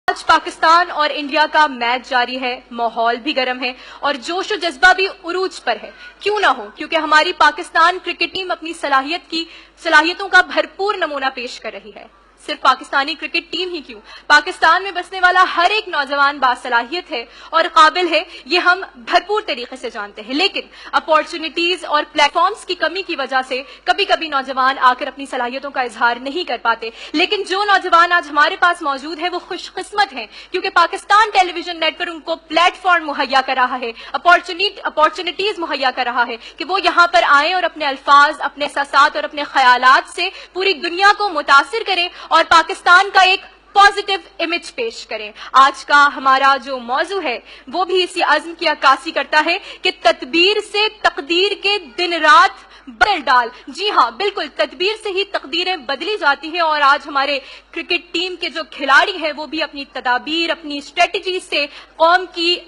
آج پاکستان اور انڈیا کا میچ جاری ہے، ماحول بھی گرم ہے اور جوش و جذبہ بھی عروج پر ہے۔ کیوں نہ ہو، کیونکہ ہماری پاکستان کرکٹ ٹیم اپنی صلاحیتوں کا بھرپور نمونہ پیش کر رہی ہے۔ صرف پاکستانی کرکٹ ٹیم ہی کیوں، پاکستان میں بسنے والا ہر ایک نوجوان باصلاحیت ہے اور قابل ہے، یہ ہم بھرپور طریقے سے جانتے ہیں، لیکن اپارچونٹیز اور پلیٹ فارمز کی کمی کی وجہ سے کبھی کبھی نوجوان آ کر اپنی صلاحیتوں کا اظہار نہیں کر پاتے۔ لیکن جو نوجوان آج ہمارے پاس موجود ہے وہ خوش قسمت ہیں، کیونکہ پاکستان ٹیلی ویژن نیٹ ورک ان کو پلیٹ فارم مہیا کر رہا ہے، اپارچونٹیز مہیا کر رہا ہے کہ وہ یہاں پر آئیں اور اپنے الفاظ، اپنے احساسات اور اپنے خیالات سے پوری دنیا کو متاثر کریں اور پاکستان کا ایک پازیٹیو امیج پیش کریں۔ آج کا ہمارا جو موضوع ہے وہ بھی اسی عزم کی عکاسی کرتا ہے کہ تدبیر سے تقدیر کے دن رات بدل ڈال۔ جی ہاں، بالکل، تدبیر سے ہی تقدیریں بدلی جاتی ہیں اور آج ہمارے کرکٹ ٹیم کے جو کھلاڑی ہیں وہ بھی اپنی تدابیر، اپنی اسٹریٹجی سے قوم کی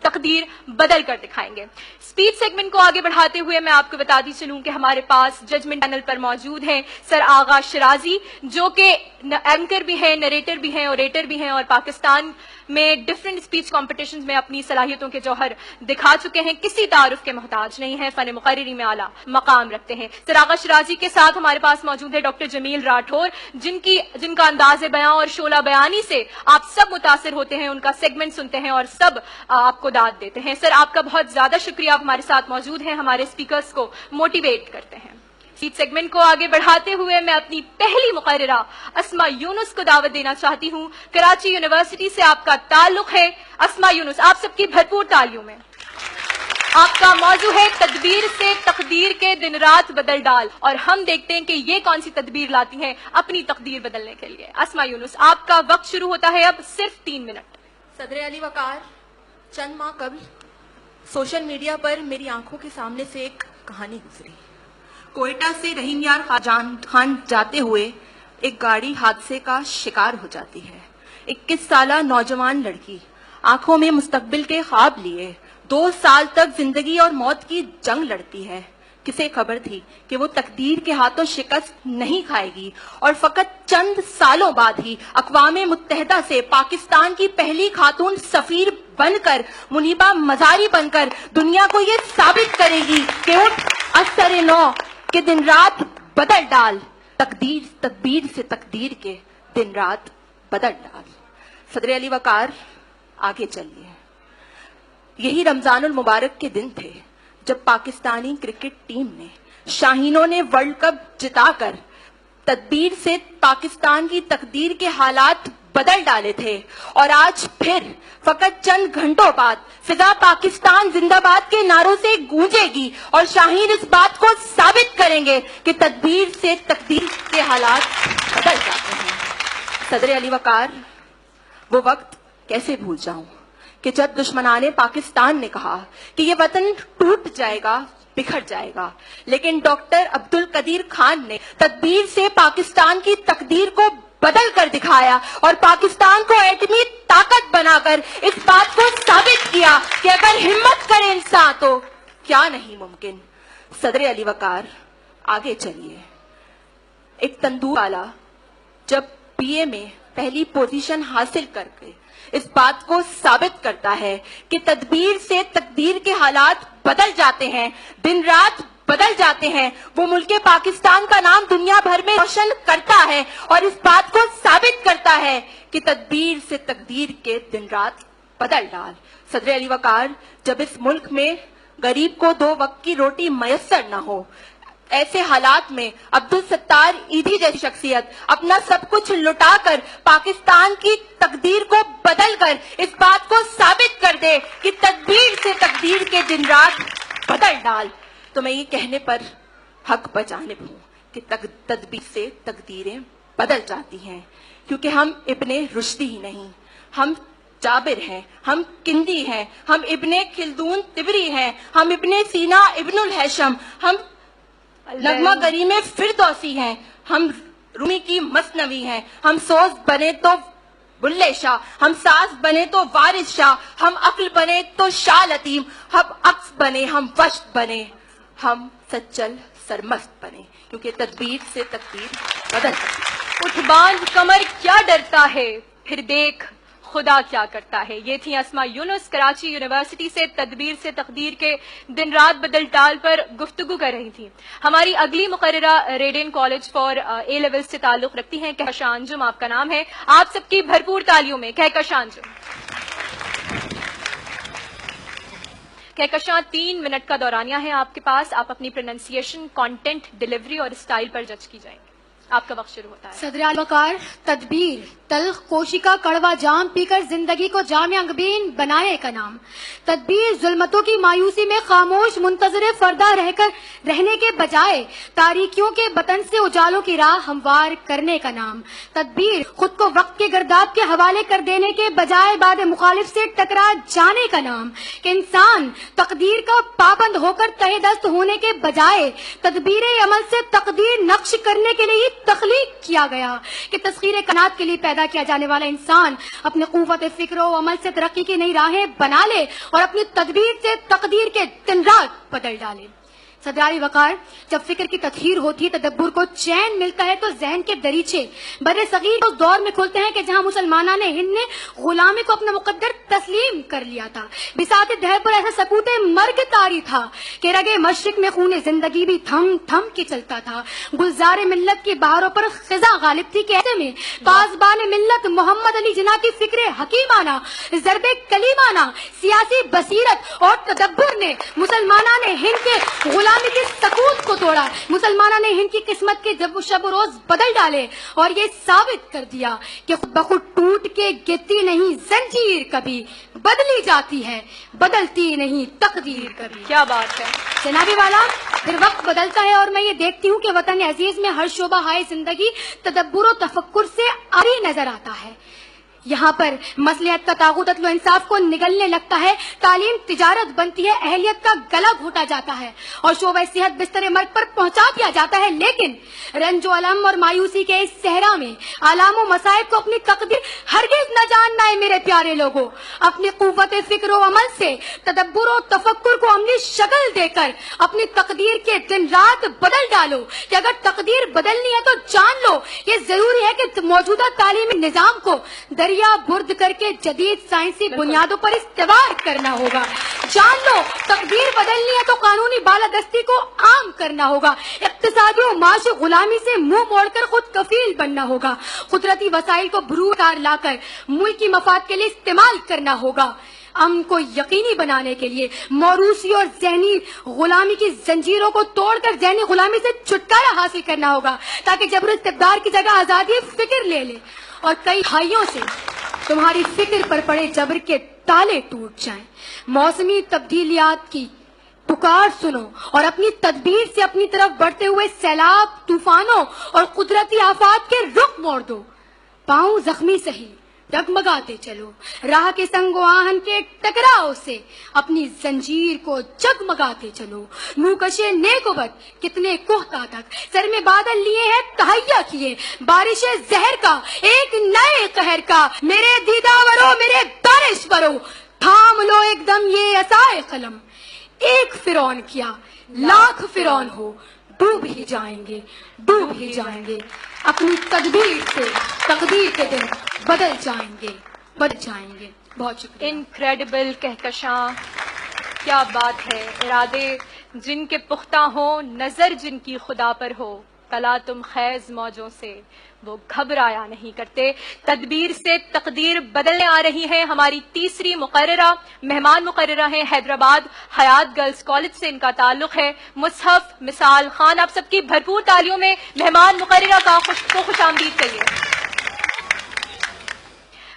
تقدیر بدل کر دکھائیں گے۔ سپیچ سیگمنٹ کو آگے بڑھاتے ہوئے میں آپ کو بتاتی چلوں کہ ہمارے پاس ججمنٹ پینل پر موجود ہیں سر آغا شرازی، جو کہ اینکر بھی ہیں، نریٹر بھی ہیں، اوریٹر بھی ہیں اور پاکستان میں ڈفرینٹ سپیچ کمپٹیشنز میں اپنی صلاحیتوں کے جوہر دکھا چکے ہیں، کسی تعارف کے محتاج نہیں ہیں، فن مقرری میں اعلیٰ مقام رکھتے ہیں۔ سر آغا شرازی کے ساتھ ہمارے پاس موجود ہے ڈاکٹر جمیل راٹھور، جن کا انداز بیاں اور شعلہ بیانی سے آپ سب متاثر ہوتے ہیں، ان کا سیگمنٹ سنتے ہیں اور سب آپ کو داد دیتے ہیں۔ سر، آپ کا بہت زیادہ شکریہ، آپ ہمارے ساتھ موجود ہیں، ہمارے اسپیکرز کو موٹیویٹ کرتے ہیں۔ سیٹ سیگمنٹ کو آگے بڑھاتے ہوئے میں اپنی پہلی مقررہ اسما یونس کو دعوت دینا چاہتی ہوں۔ کراچی یونیورسٹی سے آپ کا تعلق ہے۔ اسما یونس، آپ سب کی بھرپور تالیوں میں۔ آپ کا موضوع ہے تدبیر سے تقدیر کے دن رات بدل ڈال، اور ہم دیکھتے ہیں کہ یہ کون سی تدبیر لاتی ہیں اپنی تقدیر بدلنے کے لیے۔ اسما یونس، آپ کا وقت شروع ہوتا ہے اب صرف 3 منٹ۔ صدر علی وقار، چند ماہ قبل سوشل میڈیا پر میری آنکھوں کے سامنے سے ایک کہانی گزری۔ کوئٹہ سے رحیم یار خان جاتے ہوئے ایک گاڑی حادثے کا شکار ہو جاتی ہے۔ 21 سالہ نوجوان لڑکی آنکھوں میں مستقبل کے خواب لیے 2 سال تک زندگی اور موت کی جنگ لڑتی ہے۔ کسے خبر تھی کہ وہ تقدیر کے ہاتھوں شکست نہیں کھائے گی اور فقط چند سالوں بعد ہی اقوام متحدہ سے پاکستان کی پہلی خاتون سفیر بن کر، منیبہ مزاری بن کر دنیا کو یہ ثابت کرے گی کہ اٹھ اثر نو کہ دن رات بدل ڈال، تدبیر سے تقدیر کے دن رات بدل ڈال۔ صدر علی وقار، آگے چلیے۔ یہی رمضان المبارک کے دن تھے جب پاکستانی کرکٹ ٹیم نے، شاہینوں نے ورلڈ کپ جتا کر تدبیر سے پاکستان کی تقدیر کے حالات بدل ڈالے تھے، اور آج پھر فقط چند گھنٹوں بعد فضا پاکستان زندہ باد کے نعروں سے گونجے گی اور شاہین اس بات کو ثابت کریں گے کہ تدبیر سے تقدیر کے حالات بدل جاتے ہیں۔ صدر علی وقار، وہ وقت کیسے بھول جاؤں کہ جب دشمنان پاکستان نے کہا کہ یہ وطن ٹوٹ جائے گا، بکھر جائے گا، لیکن ڈاکٹر عبدالقدیر خان نے تدبیر سے پاکستان کی تقدیر کو بدل کر دکھایا اور پاکستان کو ایٹمی طاقت بنا کر اس بات کو ثابت کیا کہ اگر ہمت کرے انسان تو کیا نہیں ممکن۔ صدر علی وقار، آگے چلیے۔ ایک تندور والا جب BA میں پہلی پوزیشن حاصل کر کے اس بات کو ثابت کرتا ہے کہ تدبیر سے تقدیر کے حالات بدل جاتے ہیں، دن رات بدل جاتے ہیں، وہ ملک پاکستان کا نام دنیا بھر میں روشن کرتا ہے اور اس بات کو ثابت کرتا ہے کہ تدبیر سے تقدیر کے دن رات بدل ڈال۔ صدر علی وقار، جب اس ملک میں غریب کو 2 وقت کی روٹی میسر نہ ہو، ایسے حالات میں عبدالستار ایدھی جیسی شخصیت اپنا سب کچھ لٹا کر پاکستان کی تقدیر کو بدل کر اس بات کو ثابت کر دے کہ تدبیر سے تقدیر کے دن رات بدل ڈال، تو میں یہ کہنے پر حق بجانب ہوں کہ تدبیر سے تقدیریں بدل جاتی ہیں، کیونکہ ہم ابن رشدی ہی نہیں، ہم جابر ہیں، ہم کندی ہیں، ہم ابن خلدون طبری ہیں، ہم ابن سینا ابن الہیثم، ہم نغمہ کریم فردوسی ہیں، ہم رومی کی مثنوی ہیں، ہم سوز بنے تو بلے شاہ، ہم ساز بنے تو وارث شاہ، ہم عقل بنے تو شاہ لطیم، ہم عکس بنے، ہم وشت بنے، ہم سچل سرمست بنے، کیونکہ تدبیر سے تقدیر بدل سکتی ہے۔ اٹھ باندھ کمر کیا ڈرتا ہے، پھر دیکھ خدا کیا کرتا ہے. یہ تھی اسما یونس کراچی یونیورسٹی سے تدبیر سے تقدیر کے دن رات بدل ٹال پر گفتگو کر رہی تھی. ہماری اگلی مقررہ radian college for a level سے تعلق رکھتی ہیں. کہکشاں انجم آپ کا نام ہے. آپ سب کی بھرپور تالیوں میں کہکشاں انجم. کہکشاں 3 منٹ کا دورانیہ ہے آپ کے پاس. آپ اپنی پروننسیشن، کانٹینٹ، ڈیلیوری اور اسٹائل پر جج کی جائیں گے. آپ کا وقت شروع ہوتا ہے. صدر اعلیٰ تدبیر تلخ کوشی کا کڑوا جام پی کر زندگی کو جامع انگبین بنانے کا نام. تدبیر ظلمتوں کی مایوسی میں خاموش منتظر فردہ رہنے کے بجائے تاریکیوں کے بطن سے اجالوں کی راہ ہموار کرنے کا نام. تدبیر خود کو وقت کے گرداب کے حوالے کر دینے کے بجائے بعد مخالف سے ٹکرا جانے کا نام. کہ انسان تقدیر کا پابند ہو کر تہہ دست ہونے کے بجائے تدبیر عمل سے تقدیر نقش کرنے کے لیے تخلیق کیا گیا. کہ تسخیر کائنات کے لیے پیدا کیا جانے والا انسان اپنے قوت فکر و عمل سے ترقی کی نئی راہیں بنا لے اور اپنی تدبیر سے تقدیر کے دن رات بدل ڈالے. صدر وقار، جب فکر کی تطہیر ہوتی ہے، تدبر کو چین ملتا ہے، تو ذہن کے دریچے بر صغیر اس دور میں کھلتے ہیں کہ جہاں مسلمانوں نے ہند نے غلامی کو اپنا مقدر تسلیم کر لیا تھا. بساط دہر پر ایسا سکوت مرگ طاری تھا کہ رگے مشرق میں خون زندگی بھی تھم تھم کے چلتا تھا. گلزار ملت کی بہاروں پر خزاں غالب تھی کہ ایسے میں پاسبان ملت محمد علی جناح کی فکر حکیمانہ، ضرب کلیمانہ، سیاسی بصیرت اور تدبر نے مسلمانوں نے ہند کے غلامی کی سکوت کو توڑا. مسلمانوں نے ہند کی قسمت کے جب شب و روز بدل ڈالے اور یہ ثابت کر دیا کہ خود بخود ٹوٹ کے گرتی نہیں زنجیر کبھی، بدلی جاتی ہے بدلتی نہیں تقدیر کبھی. کیا بات ہے جنابی والا. پھر وقت بدلتا ہے اور میں یہ دیکھتی ہوں کہ وطن عزیز میں ہر شعبہ ہائے زندگی تدبر و تفکر سے عاری نظر آتا ہے. یہاں پر مصلحت کا طاغوت عدل و انصاف کو نگلنے لگتا ہے. تعلیم تجارت بنتی ہے، اہلیت کا گلا گھونٹا جاتا ہے اور شعبہ صحت بستر مرگ پر پہنچا دیا جاتا ہے. لیکن رنج و علم اور مایوسی کے اس صحرا میں آلام و مصائب کو اپنی تقدیر ہرگز نہ جاننا ہے میرے پیارے لوگوں. اپنی قوت فکر و عمل سے تدبر و تفکر کو عملی شکل دے کر اپنی تقدیر کے دن رات بدل ڈالو. کہ اگر تقدیر بدلنی ہے تو جان لو یہ ضروری ہے کہ موجودہ تعلیمی نظام کو دریا برد کر کے جدید سائنسی بنیادوں پر استوار کرنا ہوگا. جان لو تقدیر بدلنی ہے تو قانونی بالادستی کو عام کرنا ہوگا. اقتصادی و معاشی غلامی سے منہ موڑ کر خود کفیل بننا ہوگا. قدرتی وسائل کو بروکار لا کر ملکی مفاد کے لیے استعمال کرنا ہوگا. امن کو یقینی بنانے کے لیے موروثی اور ذہنی غلامی کی زنجیروں کو توڑ کر ذہنی غلامی سے چھٹکارا حاصل کرنا ہوگا تاکہ جبر استبدار کی جگہ آزادی فکر لے لے اور کئی ہائیوں سے تمہاری فکر پر پڑے جبر کے تالے ٹوٹ جائیں. موسمی تبدیلیات کی پکار سنو اور اپنی تدبیر سے اپنی طرف بڑھتے ہوئے سیلاب، طوفانوں اور قدرتی آفات کے رخ موڑ دو. پاؤں زخمی سہی ڈگمگاتے چلو، راہ کے سنگ و آہن کے ٹکراؤ سے اپنی زنجیر کو جگمگاتے چلو. منہ کشے نیک و بد کتنے کوہتا تک سر میں بادل لیے ہیں تہیا کیے، بارش زہر کا ایک نئے قہر کا. میرے دیداورو میرے دانشورو تھام لو ایک دم یہ عصائے قلم. ایک فرعون کیا لاکھ فرعون ہو، ڈوب ہی جائیں گے ڈوب ہی جائیں گے. اپنی تدبیر سے تقدیر کے دن بدل جائیں گے بدل جائیں گے. بہت شکریہ. انکریڈیبل کہکشاں، کیا بات ہے. ارادے جن کے پختہ ہوں، نظر جن کی خدا پر ہو، تلا تم خیز موجوں سے وہ گھبرایا نہیں کرتے. تدبیر سے تقدیر بدلنے آ رہی ہے. ہماری تیسری مقررہ مہمان مقررہ ہیں حیدرآباد حیات گرلز کالج سے ان کا تعلق ہے. مصحف مثال خان، آپ سب کی بھرپور تالیوں میں مہمان مقررہ کا خوش آمدید کہیے.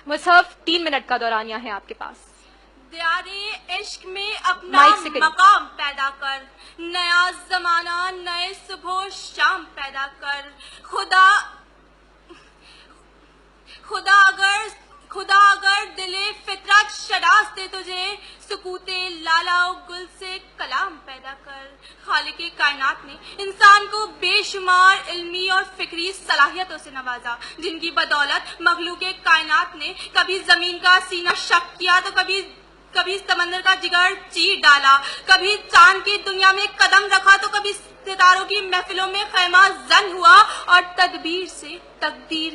مصحف 3 منٹ کا دورانیہ ہے آپ کے پاس. دیارے عشق میں اپنا مقام پیدا کر، نیا زمانہ نئے صبح و شام پیدا کر. خدا اگر دل فطرت شناس دے تجھے، سکوت لالا و گل سے کلام پیدا کر. خالق کائنات نے انسان کو بے شمار علمی اور فکری صلاحیتوں سے نوازا، جن کی بدولت مخلوق کائنات نے کبھی زمین کا سینہ شق کیا تو کبھی سمندر کا جگر چیر ڈالا، کبھی چاند کی دنیا میں قدم رکھا تو کبھی ستاروں کی محفلوں میں خیمہ زن ہوا، اور تدبیر سے تقدیر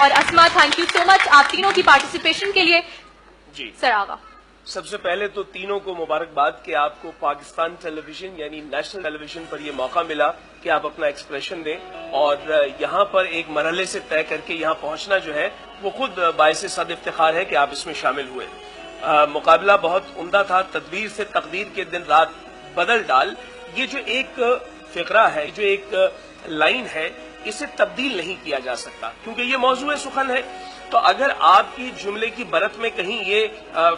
اور اسما تھینک یو سو مچ آپ تینوں کی پارٹیسپیشن کے لیے. جی سر آغا. سب سے پہلے تو تینوں کو مبارکباد کہ آپ کو پاکستان ٹیلی ویژن یعنی نیشنل ٹیلی ویژن پر یہ موقع ملا کہ آپ اپنا ایکسپریشن دیں اور یہاں پر ایک مرحلے سے طے کر کے یہاں پہنچنا جو ہے وہ خود باعث صد افتخار ہے کہ آپ اس میں شامل ہوئے. مقابلہ بہت عمدہ تھا. تدبیر سے تقدیر کے دن رات بدل ڈال، یہ جو ایک فقرہ ہے، جو ایک لائن ہے، اسے تبدیل نہیں کیا جا سکتا کیونکہ یہ موضوع سخن ہے. تو اگر آپ کی جملے کی برت میں کہیں یہ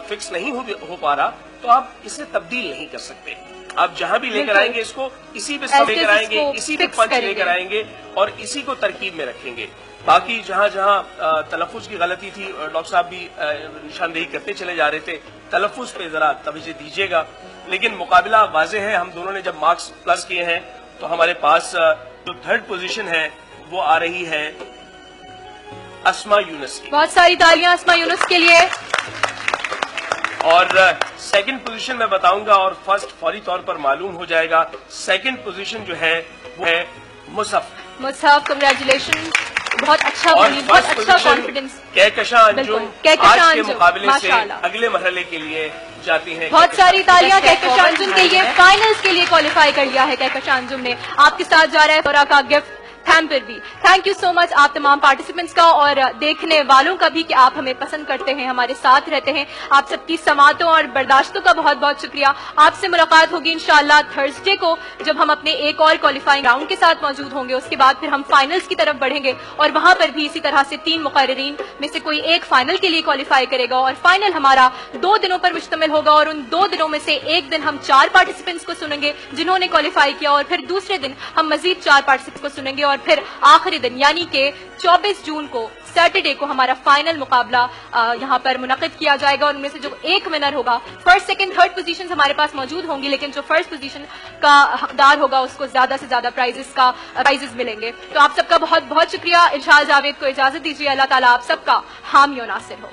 فکس نہیں ہو پا رہا تو آپ اسے تبدیل نہیں کر سکتے. آپ جہاں بھی لے کر آئیں گے اس کو اسی پہ لے کر آئیں گے، اسی پہ پنچ لے کر آئیں گے اور اسی کو ترکیب میں رکھیں گے. باقی جہاں جہاں تلفظ کی غلطی تھی ڈاکٹر صاحب بھی نشاندہی کرتے چلے جا رہے تھے، تلفظ پہ ذرا توجہ دیجیے گا. لیکن مقابلہ واضح ہے. ہم دونوں نے جب مارکس پلس کیے ہیں تو ہمارے پاس جو تھرڈ پوزیشن ہے وہ آ رہی ہے اسما یونس کی. بہت ساری تالیاں اسما یونس کے لیے. اور سیکنڈ پوزیشن میں بتاؤں گا اور فرسٹ فوری طور پر معلوم ہو جائے گا. سیکنڈ پوزیشن جو ہے وہ ہے مصحف. مصحف کنگریچولیشن، بہت اچھا اور بولی، بہت فرسٹ اچھا پوزیشن کانفیڈنس. کہکشاں انجم بالکل، کہکشاں آج کے انجم، مقابلے سے ماشاءاللہ. اگلے مرحلے کے لیے جاتی ہیں. بہت ساری تالیاں کہکشاں کہکشاں انجم کے لیے. فائنلز کے لیے کوالیفائی کر لیا ہے کہکشاں انجم نے. آپ کے ساتھ جا رہا ہے فورا کا گفٹ ہیمپر بھی. تھینک یو سو مچ آپ تمام پارٹیسپینٹس کا اور دیکھنے والوں کا بھی کہ آپ ہمیں پسند کرتے ہیں، ہمارے ساتھ رہتے ہیں. آپ سب کی سماعتوں اور برداشتوں کا بہت بہت شکریہ. آپ سے ملاقات ہوگی انشاءاللہ تھرسڈے کو جب ہم اپنے ایک اور کوالیفائنگ راؤنڈ کے ساتھ موجود ہوں گے. اس کے بعد پھر ہم فائنلز کی طرف بڑھیں گے اور وہاں پر بھی اسی طرح سے 3 مقررین میں سے کوئی ایک فائنل کے لیے کوالیفائی کرے گا اور فائنل ہمارا 2 دنوں پر مشتمل ہوگا اور ان 2 دنوں میں سے ایک دن ہم 4 پارٹیسپینٹس کو سنیں گے جنہوں نے کوالیفائی کیا اور پھر دوسرے دن ہم مزید 4 پارٹیسپینٹس کو سنیں گے اور پھر آخری دن یعنی کہ 24 جون کو سیٹرڈے کو ہمارا فائنل مقابلہ یہاں پر منعقد کیا جائے گا اور ان میں سے جو ایک ونر ہوگا، فرسٹ سیکنڈ تھرڈ پوزیشنز ہمارے پاس موجود ہوں گی لیکن جو فرسٹ پوزیشن کا حقدار ہوگا اس کو زیادہ سے زیادہ پرائزز ملیں گے. تو آپ سب کا بہت بہت شکریہ. ارشاد جاوید کو اجازت دیجیے. اللہ تعالیٰ آپ سب کا حامی و ناصر ہو.